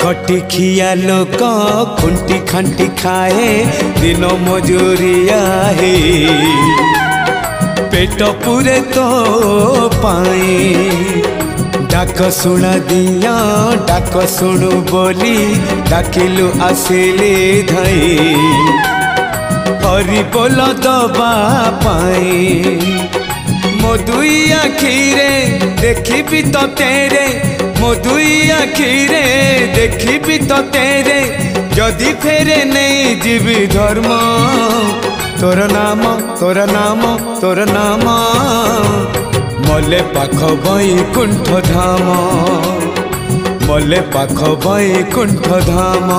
खटिखिया लोक खुंटी खांटी खाए दिन मजूरिया है पेट पूरे तो पाए डाक शुणा दिया डाक शुणु बोली डाकिलु आसिले धई हरि बोल दबा पाए मो दुई आखिरे देखी तो तेरे मो दुई आखिरे देखी तो तेरे जदि फेरे नहीं जीवी धर्म तोर नाम तोर नाम तोर नाम मले पाख बैकुंठ धाम मले पाख बैकुंठ धाम।